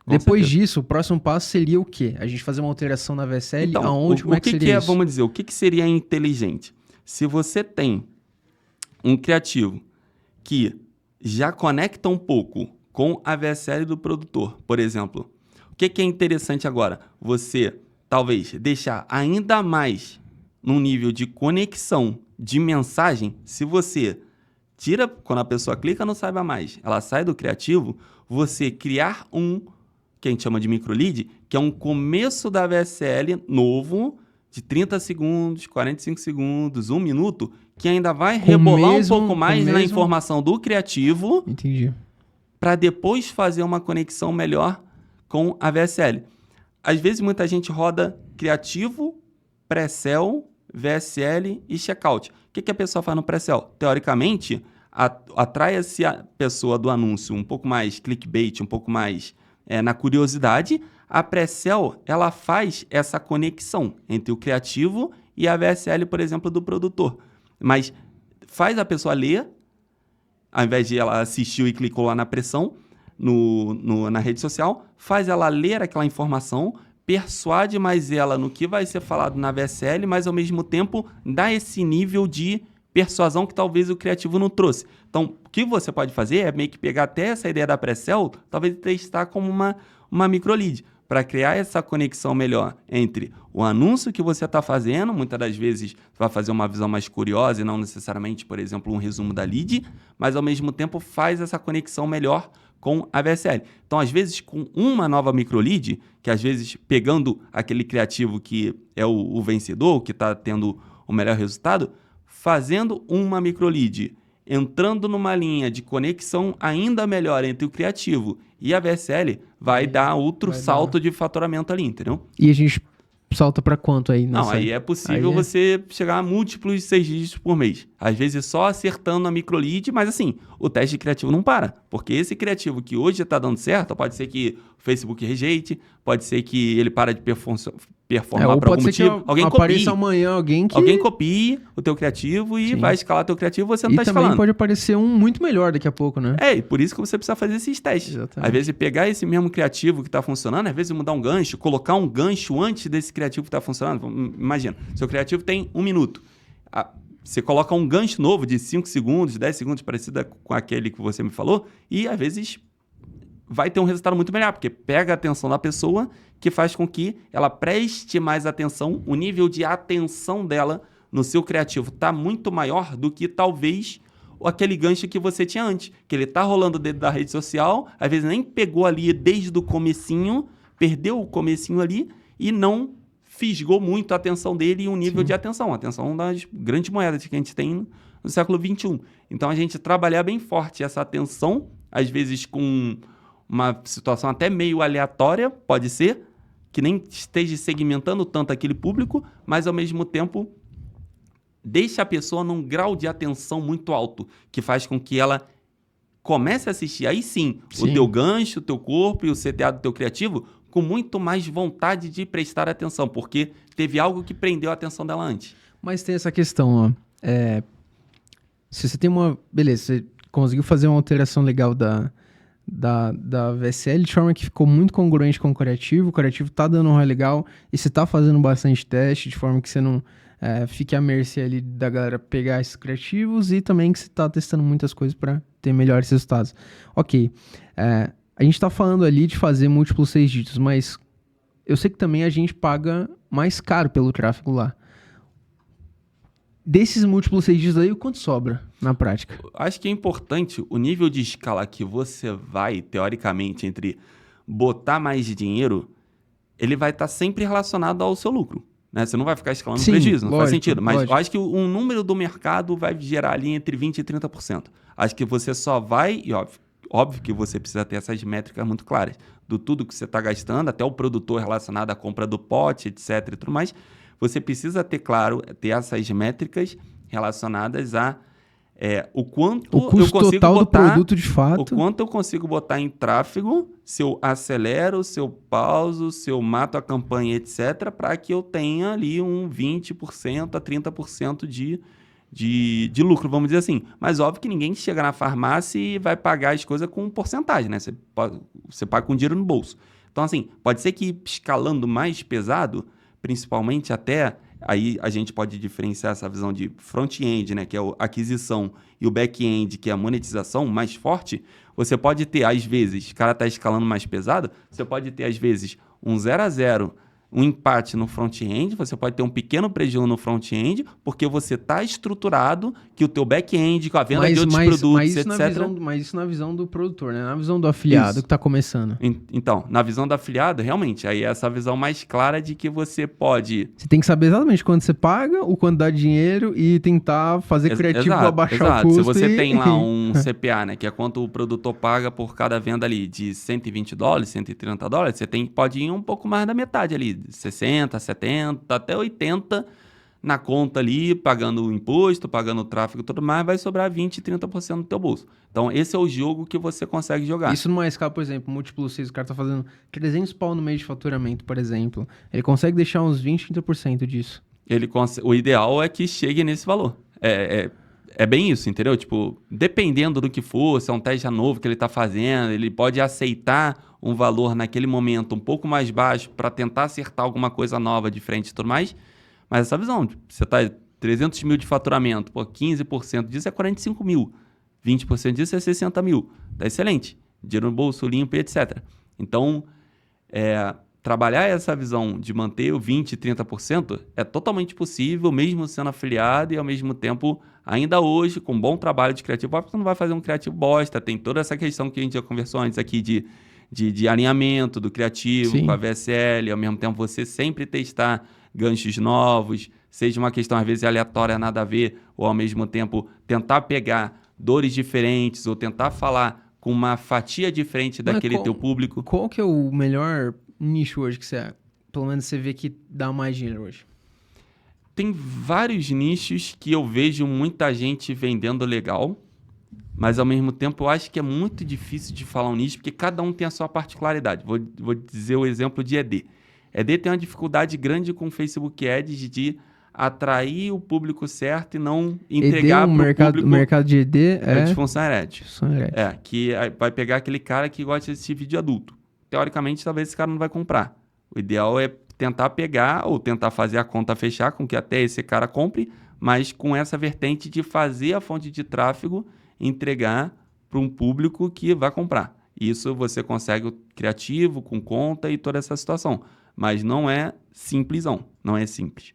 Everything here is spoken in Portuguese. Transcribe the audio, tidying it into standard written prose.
Depois disso, o próximo passo seria o quê? A gente fazer uma alteração na VSL, Então, aonde, como é que seria isso? vamos dizer, o que seria inteligente? Se você tem um criativo que já conecta um pouco com a VSL do produtor, por exemplo, o que é interessante agora? Você, talvez, deixar ainda mais num nível de conexão de mensagem. Se você tira, quando a pessoa clica no Saiba Mais, ela sai do criativo, você criar que a gente chama de microlead, que é um começo da VSL novo, de 30 segundos, 45 segundos, 1 minuto, que ainda vai rebolar um pouco mais na informação do criativo. Entendi. Para depois fazer uma conexão melhor com a VSL. Às vezes, muita gente roda criativo, pré-sell, VSL e checkout. O que a pessoa faz no pré-sell? Teoricamente, atrai-se a pessoa do anúncio um pouco mais clickbait, um pouco mais na curiosidade. A pré-sell, ela faz essa conexão entre o criativo e a VSL, por exemplo, do produtor. Mas faz a pessoa ler, ao invés de ela assistiu e clicou lá na pressão, na rede social, faz ela ler aquela informação, persuade mais ela no que vai ser falado na VSL, mas ao mesmo tempo dá esse nível de persuasão que talvez o criativo não trouxe. Então, o que você pode fazer é meio que pegar até essa ideia da pré-sell, talvez testar como uma microlead, para criar essa conexão melhor entre o anúncio que você está fazendo. Muitas das vezes você vai fazer uma visão mais curiosa e não necessariamente, por exemplo, um resumo da lead, mas ao mesmo tempo faz essa conexão melhor com a VSL. Então, às vezes, com uma nova microlead, que às vezes pegando aquele criativo que é o vencedor, que está tendo o melhor resultado, fazendo uma microlead, entrando numa linha de conexão ainda melhor entre o criativo e a VSL, vai dar outro salto de faturamento ali, entendeu? E a gente salta para quanto aí? Não, aí é possível você chegar a múltiplos 6 dígitos por mês. Às vezes só acertando a microlead, mas assim, o teste criativo não para. Porque esse criativo que hoje está dando certo, pode ser que o Facebook rejeite, pode ser que ele para de performar por algum motivo. Alguém copie amanhã alguém copie o teu criativo e vai escalar teu criativo, você não está escalando. E também pode aparecer um muito melhor daqui a pouco, né? E por isso que você precisa fazer esses testes. Exatamente. Às vezes pegar esse mesmo criativo que está funcionando, às vezes mudar um gancho, colocar um gancho antes desse criativo que está funcionando. Imagina, seu criativo tem 1 minuto. Você coloca um gancho novo de 5 segundos, 10 segundos, parecida com aquele que você me falou, e às vezes vai ter um resultado muito melhor, porque pega a atenção da pessoa, que faz com que ela preste mais atenção. O nível de atenção dela no seu criativo está muito maior do que talvez aquele gancho que você tinha antes, que ele está rolando dentro da rede social, às vezes nem pegou ali desde o comecinho, perdeu o comecinho ali e não fisgou muito a atenção dele e o nível de atenção. A atenção das grandes moedas que a gente tem no século XXI. Então, a gente trabalhar bem forte essa atenção, às vezes com uma situação até meio aleatória, pode ser, que nem esteja segmentando tanto aquele público, mas ao mesmo tempo deixa a pessoa num grau de atenção muito alto, que faz com que ela comece a assistir, aí sim, o teu gancho, o teu corpo e o CTA do teu criativo, com muito mais vontade de prestar atenção, porque teve algo que prendeu a atenção dela antes. Mas tem essa questão, ó. Se você tem beleza, você conseguiu fazer uma alteração legal da VSL de forma que ficou muito congruente com o criativo tá dando um ROI legal e você tá fazendo bastante teste de forma que você não fique à mercê ali da galera pegar esses criativos e também que você tá testando muitas coisas para ter melhores resultados. Ok, a gente tá falando ali de fazer múltiplos 6 dígitos, mas eu sei que também a gente paga mais caro pelo tráfego lá. Desses múltiplos 6 dígitos aí, o quanto sobra na prática? Acho que é importante o nível de escala que você vai, teoricamente, entre botar mais dinheiro, ele vai estar sempre relacionado ao seu lucro. Né? Você não vai ficar escalando prejuízo, não faz sentido. Mas eu acho que o número do mercado vai gerar ali entre 20% e 30%. Acho que você só vai, e óbvio que você precisa ter essas métricas muito claras, do tudo que você está gastando, até o produtor relacionado à compra do pote, etc. e tudo mais. Você precisa ter essas métricas relacionadas a o quanto o custo eu consigo total botar, do produto de fato. O quanto eu consigo botar em tráfego, se eu acelero, se eu pauso, se eu mato a campanha, etc., para que eu tenha ali um 20% a 30% de de lucro, vamos dizer assim. Mas óbvio que ninguém chega na farmácia e vai pagar as coisas com porcentagem, né? Você paga com dinheiro no bolso. Então, assim, pode ser que escalando mais pesado, principalmente até, aí a gente pode diferenciar essa visão de front-end, né? Que é a aquisição, e o back-end, que é a monetização mais forte. Você pode ter, às vezes, o cara está escalando mais pesado, você pode ter, às vezes, um 0-0, um empate no front-end, você pode ter um pequeno prejuízo no front-end, porque você está estruturado que o teu back-end, com a venda de outros produtos, etc. Mas isso na visão do produtor, né? Na visão do afiliado Isso. que está começando. Então, na visão do afiliado, realmente, aí é essa visão mais clara de que você pode... Você tem que saber exatamente quanto você paga, o quanto dá dinheiro e tentar fazer criativo abaixar o custo. Se você tem lá um CPA, né, que é quanto o produtor paga por cada venda ali de $120, $130, você pode ir um pouco mais da metade ali, 60, 70, até 80 na conta ali, pagando o imposto, pagando o tráfego e tudo mais, vai sobrar 20, 30% do teu bolso. Então, esse é o jogo que você consegue jogar. Isso numa escala, por exemplo, múltiplo 6, o cara tá fazendo 300 pau no mês de faturamento, por exemplo. Ele consegue deixar uns 20, 30% disso. O ideal é que chegue nesse valor. É bem isso, entendeu? Tipo, dependendo do que for, se é um teste novo que ele está fazendo, ele pode aceitar um valor naquele momento um pouco mais baixo para tentar acertar alguma coisa nova de frente e tudo mais. Mas essa visão, você está 300 mil de faturamento, 15% disso é 45 mil, 20% disso é 60 mil. Tá excelente. Dinheiro no bolso, limpo e etc. Então, trabalhar essa visão de manter o 20%, 30% é totalmente possível, mesmo sendo afiliado e, ao mesmo tempo, ainda hoje, com um bom trabalho de criativo. Óbvio que você não vai fazer um criativo bosta, tem toda essa questão que a gente já conversou antes aqui de alinhamento do criativo. Sim. Com a VSL, ao mesmo tempo você sempre testar ganchos novos, seja uma questão às vezes aleatória, nada a ver, ou ao mesmo tempo tentar pegar dores diferentes ou tentar falar com uma fatia diferente daquele teu público. Qual que é o melhor nicho hoje que pelo menos você vê que dá mais dinheiro hoje? Tem vários nichos que eu vejo muita gente vendendo legal, mas ao mesmo tempo eu acho que é muito difícil de falar um nicho, porque cada um tem a sua particularidade. Vou dizer o exemplo de ED. ED tem uma dificuldade grande com o Facebook Ads de atrair o público certo e não entregar para o público... O mercado de ED é disfunção erétil. Que vai pegar aquele cara que gosta de assistir vídeo adulto. Teoricamente, talvez esse cara não vai comprar. O ideal é tentar pegar ou tentar fazer a conta fechar com que até esse cara compre, mas com essa vertente de fazer a fonte de tráfego entregar para um público que vai comprar. Isso você consegue criativo, com conta e toda essa situação. Mas não é simplesão, não é simples.